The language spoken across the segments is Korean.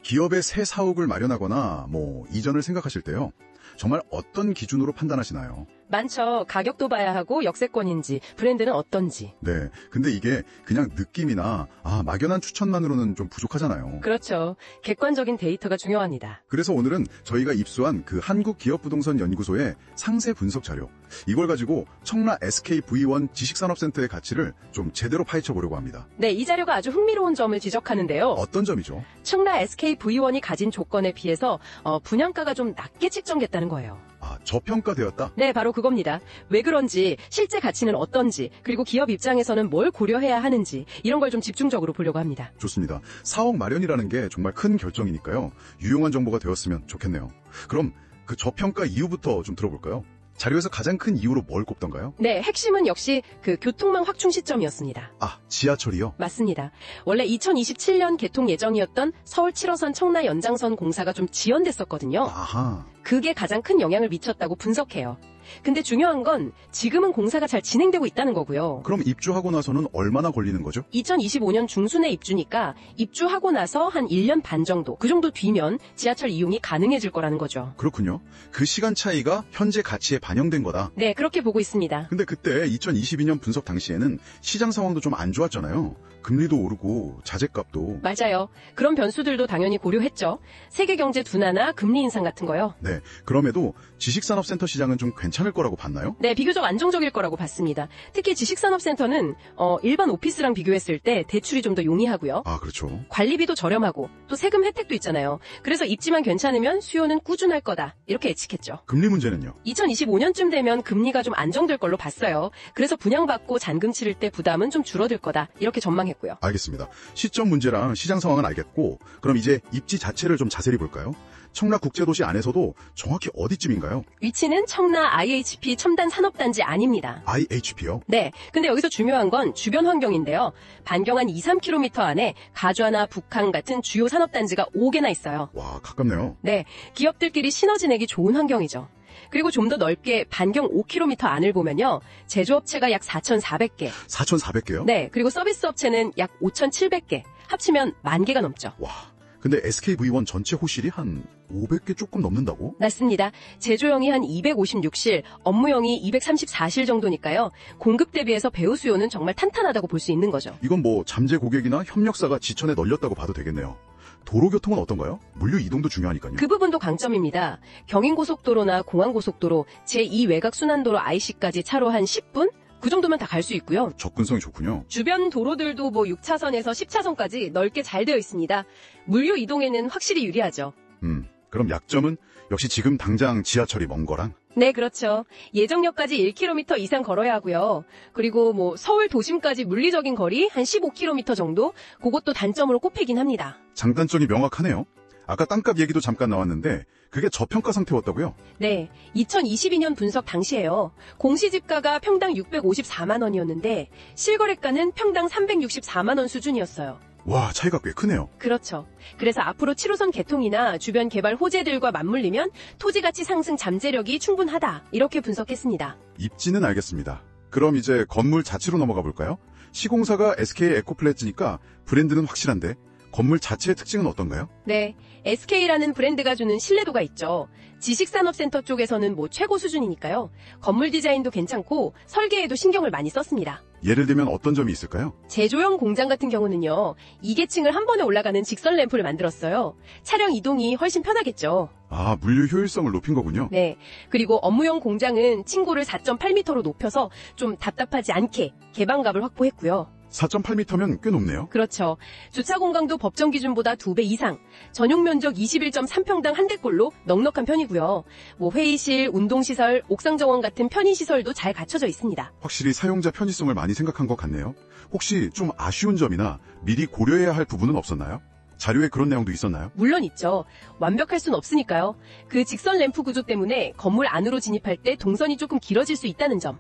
기업의 새 사옥을 마련하거나 이전을 생각하실 때요. 정말 어떤 기준으로 판단하시나요? 많죠. 가격도 봐야 하고 역세권인지 브랜드는 어떤지. 네, 근데 이게 그냥 느낌이나 막연한 추천만으로는 좀 부족하잖아요. 그렇죠. 객관적인 데이터가 중요합니다. 그래서 오늘은 저희가 입수한 그 한국기업부동산연구소의 상세 분석 자료, 이걸 가지고 청라 SKV1 지식산업센터의 가치를 좀 제대로 파헤쳐 보려고 합니다. 네, 이 자료가 아주 흥미로운 점을 지적하는데요. 어떤 점이죠? 청라 SKV1이 가진 조건에 비해서 분양가가 좀 낮게 책정됐다는 거예요. 저평가되었다? 네, 바로 그겁니다. 왜 그런지, 실제 가치는 어떤지, 그리고 기업 입장에서는 뭘 고려해야 하는지 이런 걸 좀 집중적으로 보려고 합니다. 좋습니다. 사옥 마련이라는 게 정말 큰 결정이니까요. 유용한 정보가 되었으면 좋겠네요. 그럼 그 저평가 이유부터 좀 들어볼까요? 자료에서 가장 큰 이유로 뭘 꼽던가요? 네, 핵심은 역시 그 교통망 확충 시점이었습니다. 지하철이요? 맞습니다. 원래 2027년 개통 예정이었던 서울 7호선 청라 연장선 공사가 좀 지연됐었거든요. 아하. 그게 가장 큰 영향을 미쳤다고 분석해요. 근데 중요한 건 지금은 공사가 잘 진행되고 있다는 거고요. 그럼 입주하고 나서는 얼마나 걸리는 거죠? 2025년 중순에 입주니까 입주하고 나서 한 1년 반 정도, 그 정도 뒤면 지하철 이용이 가능해질 거라는 거죠. 그렇군요. 그 시간 차이가 현재 가치에 반영된 거다. 네, 그렇게 보고 있습니다. 근데 그때 2022년 분석 당시에는 시장 상황도 좀 안 좋았잖아요. 금리도 오르고 자재값도. 맞아요. 그런 변수들도 당연히 고려했죠. 세계 경제 둔화나 금리 인상 같은 거요. 네, 그럼에도 지식산업센터 시장은 좀 괜찮을 거라고 봤나요? 네, 비교적 안정적일 거라고 봤습니다. 특히 지식산업센터는 일반 오피스랑 비교했을 때 대출이 좀 더 용이하고요. 그렇죠. 관리비도 저렴하고 또 세금 혜택도 있잖아요. 그래서 입지만 괜찮으면 수요는 꾸준할 거다. 이렇게 예측했죠. 금리 문제는요? 2025년쯤 되면 금리가 좀 안정될 걸로 봤어요. 그래서 분양받고 잔금 치를 때 부담은 좀 줄어들 거다. 이렇게 전망했고요. 알겠습니다. 시점 문제랑 시장 상황은 알겠고, 그럼 이제 입지 자체를 좀 자세히 볼까요? 청라국제도시 안에서도 정확히 어디쯤인가요? 위치는 청라 IHP 첨단 산업단지 아닙니다. IHP요? 네, 근데 여기서 중요한 건 주변 환경인데요. 반경 한 2-3km 안에 가주아나 북한 같은 주요 산업단지가 5개나 있어요. 와, 가깝네요. 네, 기업들끼리 시너지 내기 좋은 환경이죠. 그리고 좀 더 넓게 반경 5km 안을 보면요. 제조업체가 약 4,400개. 4,400개요? 네, 그리고 서비스 업체는 약 5,700개. 합치면 10,000개가 넘죠. 와, 근데 SKV1 전체 호실이 한 500개 조금 넘는다고? 맞습니다. 제조형이 한 256실, 업무형이 234실 정도니까요. 공급 대비해서 배우 수요는 정말 탄탄하다고 볼 수 있는 거죠. 이건 잠재 고객이나 협력사가 지천에 널렸다고 봐도 되겠네요. 도로교통은 어떤가요? 물류 이동도 중요하니까요. 그 부분도 강점입니다. 경인고속도로나 공항고속도로, 제2외곽순환도로 IC까지 차로 한 10분? 그 정도면 다 갈 수 있고요. 접근성이 좋군요. 주변 도로들도 6차선에서 10차선까지 넓게 잘 되어 있습니다. 물류 이동에는 확실히 유리하죠. 그럼 약점은 역시 지금 당장 지하철이 먼 거랑? 네, 그렇죠. 예정역까지 1km 이상 걸어야 하고요. 그리고 서울 도심까지 물리적인 거리 한 15km 정도? 그것도 단점으로 꼽히긴 합니다. 장단점이 명확하네요. 아까 땅값 얘기도 잠깐 나왔는데 그게 저평가 상태였다고요? 네, 2022년 분석 당시에요. 공시지가가 평당 654만 원이었는데 실거래가는 평당 364만 원 수준이었어요. 와, 차이가 꽤 크네요. 그렇죠. 그래서 앞으로 7호선 개통이나 주변 개발 호재들과 맞물리면 토지가치 상승 잠재력이 충분하다. 이렇게 분석했습니다. 입지는 알겠습니다. 그럼 이제 건물 자체로 넘어가 볼까요? 시공사가 SK 에코플랫지니까 브랜드는 확실한데 건물 자체의 특징은 어떤가요? 네, SK라는 브랜드가 주는 신뢰도가 있죠. 지식산업센터 쪽에서는 최고 수준이니까요. 건물 디자인도 괜찮고 설계에도 신경을 많이 썼습니다. 예를 들면 어떤 점이 있을까요? 제조형 공장 같은 경우는요. 2계층을 한 번에 올라가는 직선 램프를 만들었어요. 차량 이동이 훨씬 편하겠죠. 물류 효율성을 높인 거군요. 네, 그리고 업무용 공장은 층고를 4.8m로 높여서 좀 답답하지 않게 개방갑을 확보했고요. 4.8m면 꽤 높네요. 그렇죠. 주차 공간도 법정 기준보다 2배 이상, 전용 면적 21.3평당 한 대꼴로 넉넉한 편이고요. 회의실, 운동시설, 옥상 정원 같은 편의시설도 잘 갖춰져 있습니다. 확실히 사용자 편의성을 많이 생각한 것 같네요. 혹시 좀 아쉬운 점이나 미리 고려해야 할 부분은 없었나요? 자료에 그런 내용도 있었나요? 물론 있죠. 완벽할 순 없으니까요. 그 직선 램프 구조 때문에 건물 안으로 진입할 때 동선이 조금 길어질 수 있다는 점.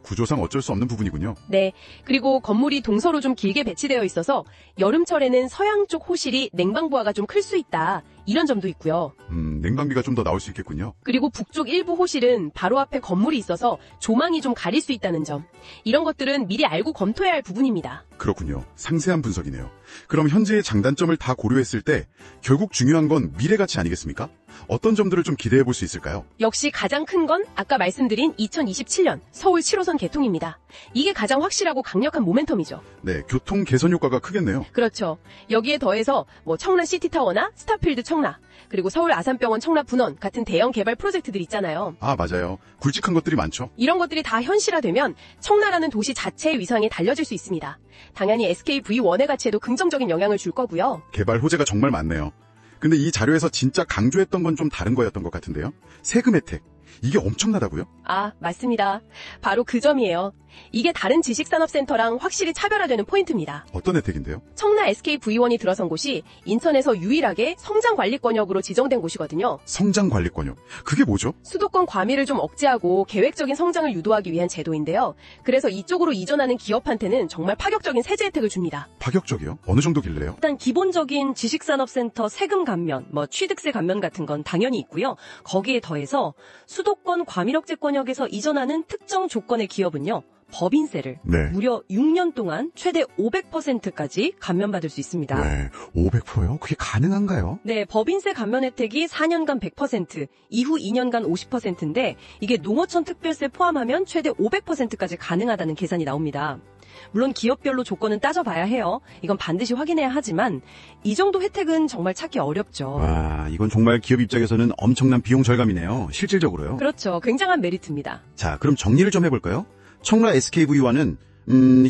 구조상 어쩔 수 없는 부분이군요. 네. 그리고 건물이 동서로 좀 길게 배치되어 있어서 여름철에는 서양 쪽 호실이 냉방부하가 좀 클 수 있다. 이런 점도 있고요. 냉방비가 좀 더 나올 수 있겠군요. 그리고 북쪽 일부 호실은 바로 앞에 건물이 있어서 조망이 좀 가릴 수 있다는 점. 이런 것들은 미리 알고 검토해야 할 부분입니다. 그렇군요. 상세한 분석이네요. 그럼 현재의 장단점을 다 고려했을 때 결국 중요한 건 미래 가치 아니겠습니까? 어떤 점들을 좀 기대해 볼 수 있을까요? 역시 가장 큰 건 아까 말씀드린 2027년 서울 7호선 개통입니다. 이게 가장 확실하고 강력한 모멘텀이죠. 네, 교통 개선 효과가 크겠네요. 그렇죠. 여기에 더해서 청라 시티타워나 스타필드 청라, 그리고 서울 아산병원 청라 분원 같은 대형 개발 프로젝트들 있잖아요. 아, 맞아요. 굵직한 것들이 많죠. 이런 것들이 다 현실화되면 청라라는 도시 자체의 위상이 달려질 수 있습니다. 당연히 SKV1의 가치에도 긍정적인 영향을 줄 거고요. 개발 호재가 정말 많네요. 근데 이 자료에서 진짜 강조했던 건 좀 다른 거였던 것 같은데요. 세금 혜택. 이게 엄청나다고요? 아, 맞습니다. 바로 그 점이에요. 이게 다른 지식산업센터랑 확실히 차별화되는 포인트입니다. 어떤 혜택인데요? 청라 SKV1이 들어선 곳이 인천에서 유일하게 성장관리권역으로 지정된 곳이거든요. 성장관리권역. 그게 뭐죠? 수도권 과밀을 좀 억제하고 계획적인 성장을 유도하기 위한 제도인데요. 그래서 이쪽으로 이전하는 기업한테는 정말 파격적인 세제 혜택을 줍니다. 파격적이요? 어느 정도길래요? 일단 기본적인 지식산업센터 세금 감면, 취득세 감면 같은 건 당연히 있고요. 거기에 더해서 수도권 과밀억제권역에서 이전하는 특정 조건의 기업은요. 법인세를 네. 무려 6년 동안 최대 500%까지 감면받을 수 있습니다. 네, 500%요? 그게 가능한가요? 네, 법인세 감면 혜택이 4년간 100%, 이후 2년간 50%인데 이게 농어촌 특별세 포함하면 최대 500%까지 가능하다는 계산이 나옵니다. 물론 기업별로 조건은 따져봐야 해요. 이건 반드시 확인해야 하지만 이 정도 혜택은 정말 찾기 어렵죠. 와, 이건 정말 기업 입장에서는 엄청난 비용 절감이네요. 실질적으로요. 그렇죠. 굉장한 메리트입니다. 자, 그럼 정리를 좀 해볼까요? 청라 SKV1은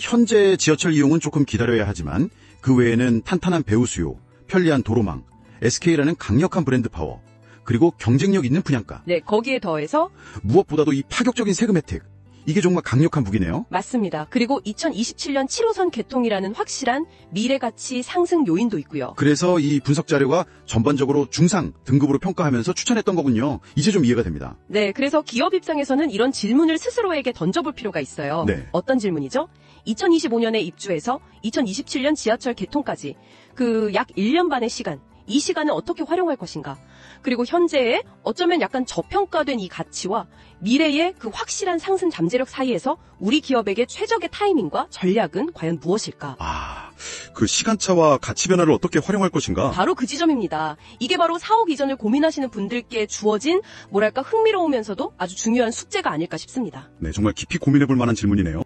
현재 지하철 이용은 조금 기다려야 하지만 그 외에는 탄탄한 배후 수요, 편리한 도로망, SK라는 강력한 브랜드 파워, 그리고 경쟁력 있는 분양가. 네, 거기에 더해서 무엇보다도 이 파격적인 세금 혜택. 이게 정말 강력한 무기네요. 맞습니다. 그리고 2027년 7호선 개통이라는 확실한 미래가치 상승 요인도 있고요. 그래서 이 분석 자료가 전반적으로 중상 등급으로 평가하면서 추천했던 거군요. 이제 좀 이해가 됩니다. 네, 그래서 기업 입장에서는 이런 질문을 스스로에게 던져볼 필요가 있어요. 네. 어떤 질문이죠? 2025년에 입주해서 2027년 지하철 개통까지 그 약 1년 반의 시간, 이 시간을 어떻게 활용할 것인가? 그리고 현재의 어쩌면 약간 저평가된 이 가치와 미래의 그 확실한 상승 잠재력 사이에서 우리 기업에게 최적의 타이밍과 전략은 과연 무엇일까? 아, 그 시간차와 가치 변화를 어떻게 활용할 것인가? 바로 그 지점입니다. 이게 바로 사업 이전을 고민하시는 분들께 주어진 뭐랄까 흥미로우면서도 아주 중요한 숙제가 아닐까 싶습니다. 네, 정말 깊이 고민해 볼 만한 질문이네요.